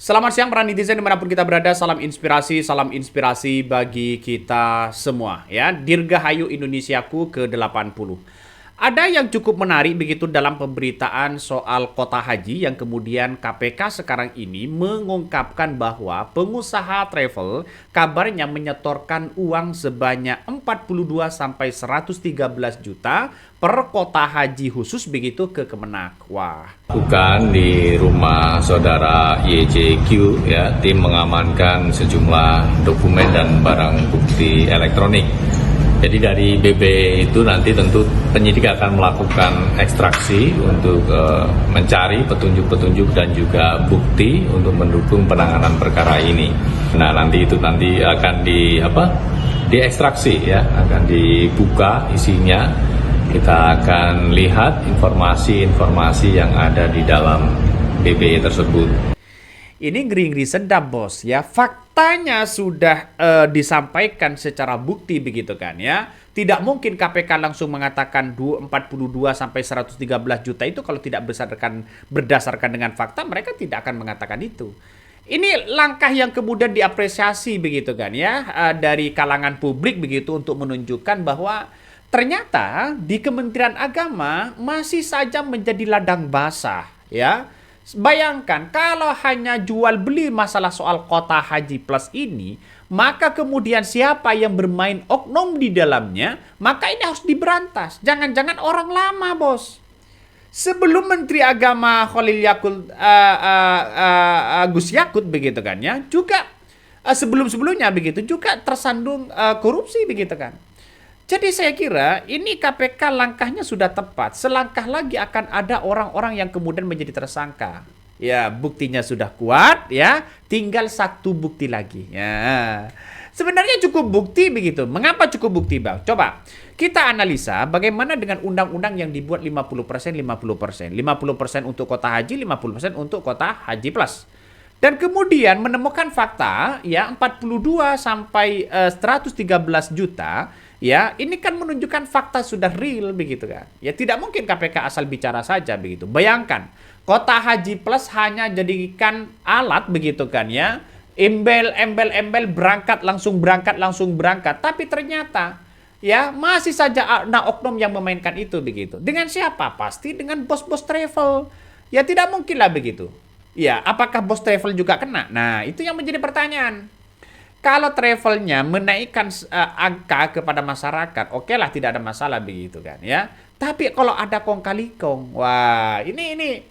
Selamat siang para netizen dimanapun kita berada, salam inspirasi bagi kita semua ya. Dirgahayu Indonesiaku ke-80. Ada yang cukup menarik begitu dalam pemberitaan soal kota haji yang kemudian KPK sekarang ini mengungkapkan bahwa pengusaha travel kabarnya menyetorkan uang sebanyak 42 sampai 113 juta per kota haji khusus begitu ke Kemenak. Wah. Bukan di rumah saudara YJQ ya, tim mengamankan sejumlah dokumen dan barang bukti elektronik. Jadi dari BB itu nanti tentu penyidik akan melakukan ekstraksi untuk mencari petunjuk-petunjuk dan juga bukti untuk mendukung penanganan perkara ini. Nah nanti akan diekstraksi ya, akan dibuka isinya. Kita akan lihat informasi-informasi yang ada di dalam BB tersebut. Ini ngeri-ngeri sedap bos ya. Faktanya sudah disampaikan secara bukti begitu kan ya. Tidak mungkin KPK langsung mengatakan 42 sampai 113 juta itu kalau tidak berdasarkan dengan fakta, mereka tidak akan mengatakan itu. Ini langkah yang kemudian diapresiasi begitu kan ya, dari kalangan publik begitu untuk menunjukkan bahwa ternyata di Kementerian Agama masih saja menjadi ladang basah ya. Bayangkan kalau hanya jual beli masalah soal kota haji plus ini, maka kemudian siapa yang bermain oknum di dalamnya, maka ini harus diberantas. Jangan-jangan orang lama, bos. Sebelum Menteri Agama Khalil Yakut, Gus Yakut begitu kan ya, juga sebelum-sebelumnya begitu juga tersandung korupsi begitu kan. Jadi saya kira ini KPK langkahnya sudah tepat. Selangkah lagi akan ada orang-orang yang kemudian menjadi tersangka. Ya, buktinya sudah kuat ya, tinggal satu bukti lagi. Ya. Sebenarnya cukup bukti begitu. Mengapa cukup bukti, Bang? Coba kita analisa bagaimana dengan undang-undang yang dibuat 50%, 50%. 50% untuk kota haji, 50% untuk kota haji plus. Dan kemudian menemukan fakta ya 42 sampai 113 juta. Ya, ini kan menunjukkan fakta sudah real begitu kan. Ya tidak mungkin KPK asal bicara saja begitu. Bayangkan, kota haji plus hanya jadikan alat begitu kan ya. Embel berangkat langsung berangkat. Tapi ternyata ya masih saja oknum yang memainkan itu begitu. Dengan siapa? Pasti dengan bos-bos travel. Ya tidak mungkin lah begitu. Ya, apakah bos travel juga kena? Nah, itu yang menjadi pertanyaan. Kalau travelnya menaikkan angka kepada masyarakat, oke lah tidak ada masalah begitu kan ya. Tapi kalau ada kong kali kong, wah ini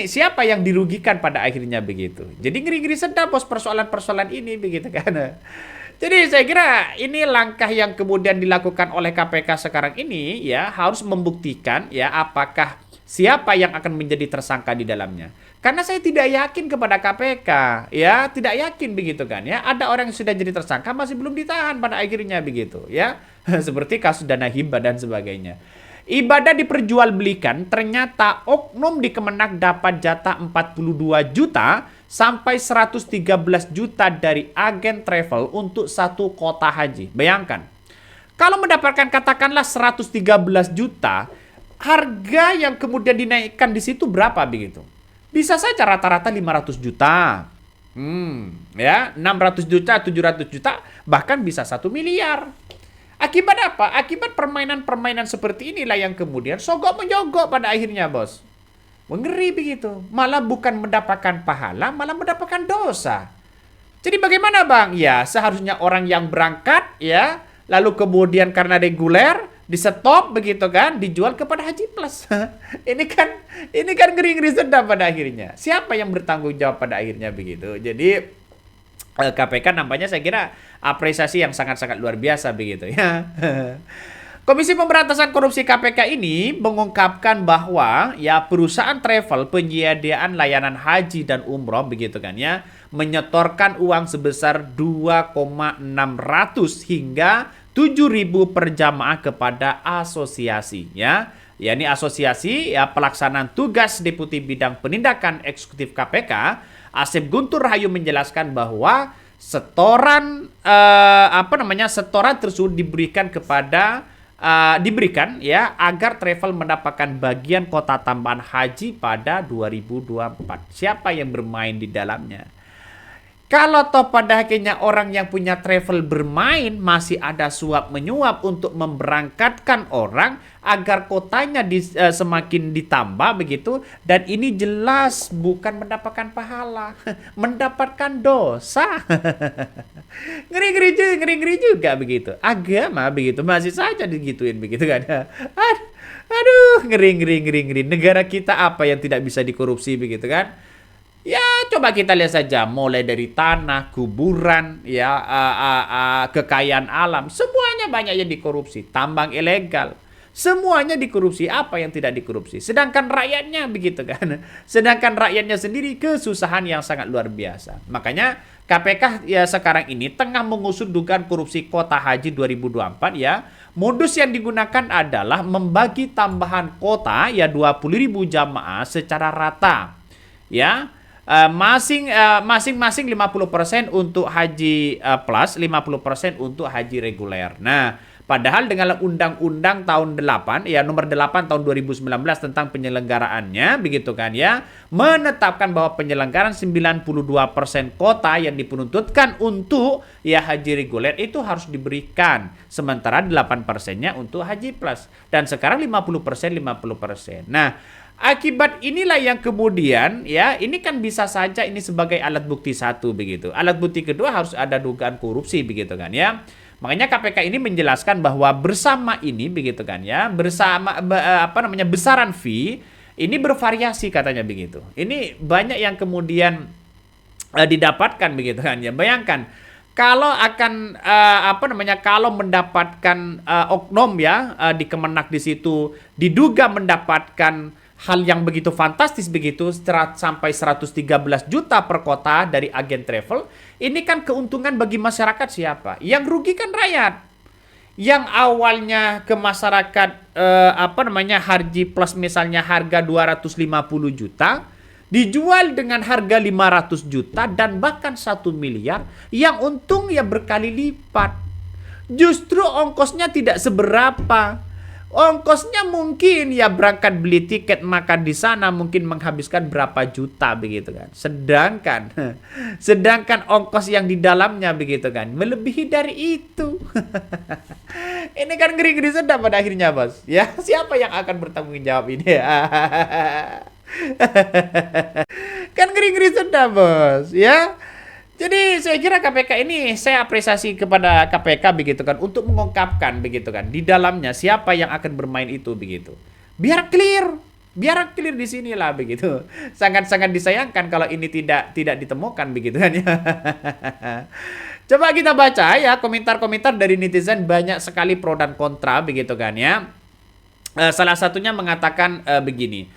siapa yang dirugikan pada akhirnya begitu. Jadi ngeri-ngeri sedap bos persoalan-persoalan ini begitu kan. Jadi saya kira ini langkah yang kemudian dilakukan oleh KPK sekarang ini ya harus membuktikan ya apakah siapa yang akan menjadi tersangka di dalamnya. Karena saya tidak yakin kepada KPK, ya tidak yakin begitu kan ya. Ada orang yang sudah jadi tersangka masih belum ditahan pada akhirnya begitu ya. Seperti kasus dana hibah dan sebagainya. Ibadah diperjualbelikan, ternyata oknum di Kemenak dapat jatah 42 juta sampai 113 juta dari agen travel untuk satu kota haji. Bayangkan, kalau mendapatkan katakanlah 113 juta, harga yang kemudian dinaikkan di situ berapa begitu? Bisa saja rata-rata 500 juta. Ya, 600 juta, 700 juta, bahkan bisa 1 miliar. Akibat apa? Akibat permainan-permainan seperti inilah yang kemudian sogok menjogok pada akhirnya, bos. Mengeri begitu. Malah bukan mendapatkan pahala, malah mendapatkan dosa. Jadi bagaimana, Bang? Ya, seharusnya orang yang berangkat ya, lalu kemudian karena reguler di stop begitu kan, dijual kepada haji plus. ini kan ngeri-ngeri sedap pada akhirnya. Siapa yang bertanggung jawab pada akhirnya begitu. Jadi KPK nampaknya saya kira apresiasi yang sangat-sangat luar biasa begitu ya. Komisi Pemberantasan Korupsi KPK ini mengungkapkan bahwa ya perusahaan travel penyediaan layanan haji dan umroh begitu kan ya menyetorkan uang sebesar 2,600 hingga 7.000 per jamaah kepada asosiasi ya. Ya ini asosiasi ya pelaksanaan tugas Deputi Bidang Penindakan Eksekutif KPK Asep Guntur Rahayu menjelaskan bahwa setoran setoran tersebut diberikan ya agar travel mendapatkan bagian kota tambahan haji pada 2024. Siapa yang bermain di dalamnya? Kalau toh pada akhirnya orang yang punya travel bermain masih ada suap menyuap untuk memberangkatkan orang agar kotanya semakin ditambah begitu, dan ini jelas bukan mendapatkan pahala, mendapatkan dosa. Ngeri-ngeri juga begitu. Agama begitu masih saja digituin begitu kan. Aduh, ngeri. Negara kita apa yang tidak bisa dikorupsi begitu kan? Ya, coba kita lihat saja, mulai dari tanah, kuburan, ya, kekayaan alam, semuanya banyak yang dikorupsi, tambang ilegal, semuanya dikorupsi. Apa yang tidak dikorupsi? Sedangkan rakyatnya begitu kan, sedangkan rakyatnya sendiri kesusahan yang sangat luar biasa. Makanya KPK ya sekarang ini tengah mengusut dugaan korupsi kota haji 2024 ya. Modus yang digunakan adalah membagi tambahan kota ya 20.000 jamaah secara rata, ya. Masing-masing 50% untuk haji plus, 50% untuk haji reguler. Nah, padahal dengan Undang-Undang tahun 8 ya nomor 8 tahun 2019 tentang penyelenggaraannya begitu kan ya, menetapkan bahwa penyelenggaraan 92% kota yang dipenuntutkan untuk ya haji reguler itu harus diberikan, sementara 8%-nya untuk haji plus, dan sekarang 50%. Nah, akibat inilah yang kemudian ya ini kan bisa saja ini sebagai alat bukti satu begitu. Alat bukti kedua harus ada dugaan korupsi begitu kan ya. Makanya KPK ini menjelaskan bahwa bersama ini begitu kan ya, besaran fee ini bervariasi katanya begitu. Ini banyak yang kemudian didapatkan begitu kan ya. Bayangkan kalau akan kalau mendapatkan oknum ya di Kemenak di situ diduga mendapatkan hal yang begitu fantastis begitu sampai 113 juta per kota dari agen travel, ini kan keuntungan bagi masyarakat siapa? Yang rugi kan rakyat. Yang awalnya ke masyarakat haji plus misalnya harga 250 juta dijual dengan harga 500 juta dan bahkan 1 miliar, yang untung ya berkali lipat. Justru ongkosnya tidak seberapa. Ongkosnya mungkin ya berangkat beli tiket makan di sana mungkin menghabiskan berapa juta begitu kan. Sedangkan ongkos yang di dalamnya begitu kan melebihi dari itu. Ini kan ngeri-ngeri sedap pada akhirnya, Bos. Ya, siapa yang akan bertanggung jawab ini? Kan ngeri-ngeri sedap, Bos, ya. Jadi saya kira KPK ini saya apresiasi kepada KPK begitu kan untuk mengungkapkan begitu kan di dalamnya siapa yang akan bermain itu begitu. Biar clear di sinilah begitu. Sangat-sangat disayangkan kalau ini tidak ditemukan begitu kan ya. Coba kita baca ya komentar-komentar dari netizen, banyak sekali pro dan kontra begitu kan ya. Salah satunya mengatakan begini.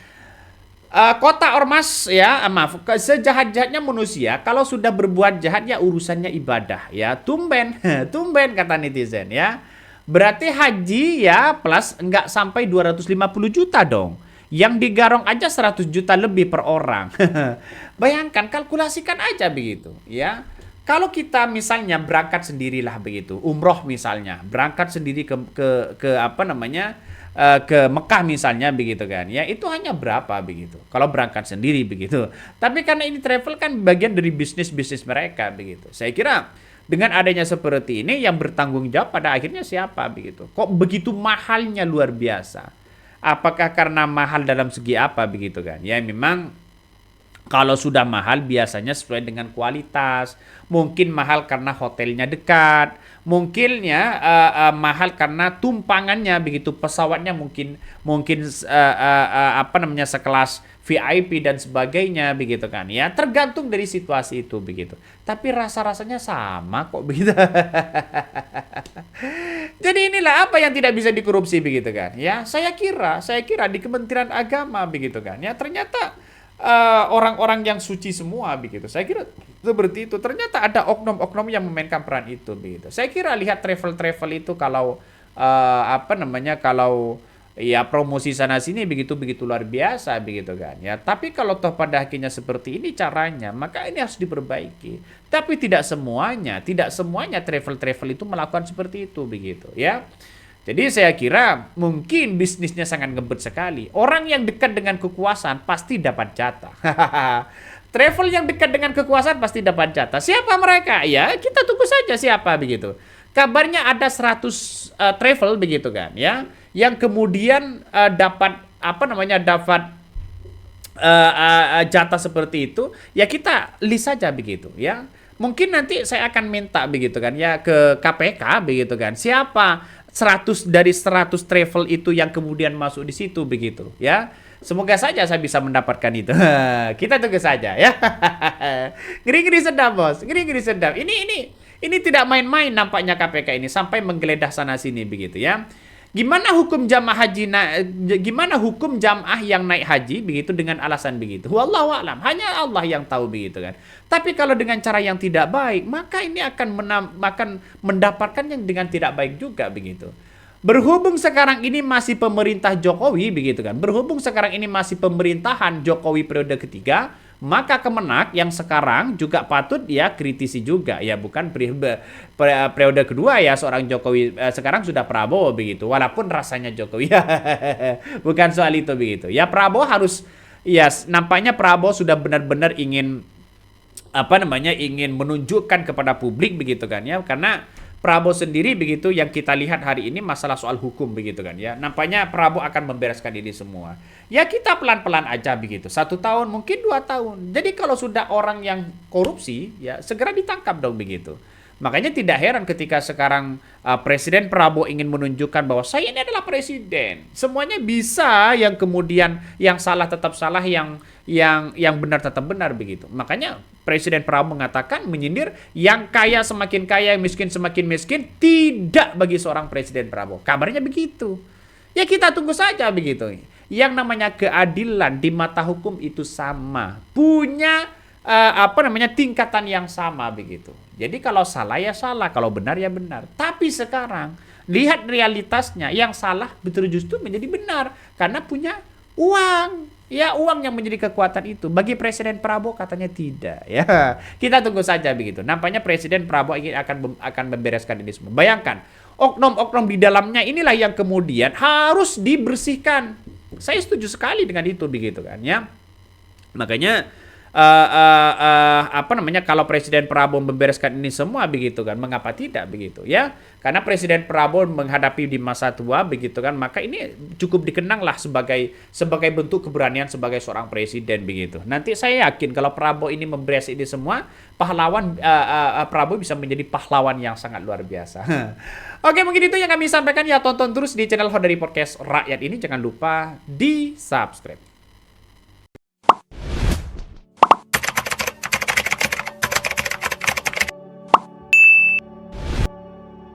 Kota ormas ya, sejahat-jahatnya manusia kalau sudah berbuat jahat ya urusannya ibadah ya. Tumben kata netizen ya. Berarti haji ya plus enggak sampai 250 juta dong. Yang digarong aja 100 juta lebih per orang. Bayangkan, kalkulasikan aja begitu ya. Kalau kita misalnya berangkat sendirilah begitu, umroh misalnya, berangkat sendiri ke ke Mekah misalnya begitu kan ya, itu hanya berapa begitu kalau berangkat sendiri begitu. Tapi karena ini travel kan bagian dari bisnis mereka begitu. Saya kira dengan adanya seperti ini yang bertanggung jawab pada akhirnya siapa begitu. Kok begitu mahalnya luar biasa? Apakah karena mahal dalam segi apa begitu kan ya? Memang kalau sudah mahal biasanya sesuai dengan kualitas. Mungkin mahal karena hotelnya dekat, mungkin ya mahal karena tumpangannya begitu, pesawatnya mungkin sekelas VIP dan sebagainya begitu kan ya, tergantung dari situasi itu begitu. Tapi rasa-rasanya sama kok begitu. Jadi inilah apa yang tidak bisa dikorupsi begitu kan ya. Saya kira di Kementerian Agama begitu kan ya, ternyata orang-orang yang suci semua begitu. Saya kira seperti itu. Ternyata ada oknum-oknum yang memainkan peran itu begitu. Saya kira lihat travel itu kalau kalau ya promosi sana sini begitu luar biasa begitu kan ya. Tapi kalau toh pada akhirnya seperti ini caranya, maka ini harus diperbaiki. Tapi tidak semuanya travel itu melakukan seperti itu begitu ya. Jadi saya kira mungkin bisnisnya sangat ngebet sekali. Orang yang dekat dengan kekuasaan pasti dapat jatah. Travel yang dekat dengan kekuasaan pasti dapat jatah. Siapa mereka? Ya, kita tunggu saja siapa begitu. Kabarnya ada 100 travel begitu kan ya, yang kemudian dapat dapat jatah seperti itu. Ya kita list saja begitu ya. Mungkin nanti saya akan minta begitu kan ya ke KPK begitu kan. Siapa 100 dari 100 travel itu yang kemudian masuk di situ begitu ya. Semoga saja saya bisa mendapatkan itu. Kita tunggu saja ya. Ngeri-ngeri sedap, Bos. Ngeri-ngeri sedap. Ini tidak main-main nampaknya KPK ini sampai menggeledah sana sini begitu ya. Gimana hukum jamaah yang naik haji begitu dengan alasan begitu? Wallahu a'lam. Hanya Allah yang tahu begitu kan. Tapi kalau dengan cara yang tidak baik, maka ini akan mendapatkan yang dengan tidak baik juga begitu. Berhubung sekarang ini masih pemerintah Jokowi begitu kan. Berhubung sekarang ini masih pemerintahan Jokowi periode ketiga, maka Kemenak yang sekarang juga patut ya kritisi juga ya, bukan periode kedua ya seorang Jokowi, sekarang sudah Prabowo begitu. Walaupun rasanya Jokowi bukan soal itu begitu. Ya Prabowo harus ya, nampaknya Prabowo sudah benar-benar ingin ingin menunjukkan kepada publik begitu kan ya, karena Prabowo sendiri begitu yang kita lihat hari ini masalah soal hukum begitu kan ya. Nampaknya Prabowo akan membereskan ini semua. Ya kita pelan-pelan aja begitu. 1 tahun mungkin 2 tahun. Jadi kalau sudah orang yang korupsi ya segera ditangkap dong begitu. Makanya tidak heran ketika sekarang Presiden Prabowo ingin menunjukkan bahwa saya ini adalah presiden. Semuanya bisa, yang kemudian yang salah tetap salah, yang benar tetap benar begitu. Makanya Presiden Prabowo mengatakan, menyindir, yang kaya semakin kaya, yang miskin semakin miskin. Tidak bagi seorang Presiden Prabowo. Kabarnya begitu. Ya kita tunggu saja begitu. Yang namanya keadilan di mata hukum itu sama. Punya tingkatan yang sama begitu. Jadi kalau salah ya salah, kalau benar ya benar. Tapi sekarang lihat realitasnya, yang salah betul justru menjadi benar karena punya uang. Ya uang yang menjadi kekuatan itu. Bagi Presiden Prabowo katanya tidak. Ya kita tunggu saja begitu. Nampaknya Presiden Prabowo akan membereskan ini semua. Bayangkan oknum-oknum di dalamnya inilah yang kemudian harus dibersihkan. Saya setuju sekali dengan itu begitu kan ya. Makanya kalau Presiden Prabowo membereskan ini semua begitu kan, mengapa tidak begitu ya? Karena Presiden Prabowo menghadapi di masa tua begitu kan, maka ini cukup dikenang lah sebagai bentuk keberanian sebagai seorang presiden begitu. Nanti saya yakin kalau Prabowo ini memberes ini semua, pahlawan Prabowo bisa menjadi pahlawan yang sangat luar biasa. Oke, mungkin itu yang kami sampaikan ya. Tonton terus di channel Hodari Podcast Rakyat ini, jangan lupa di subscribe.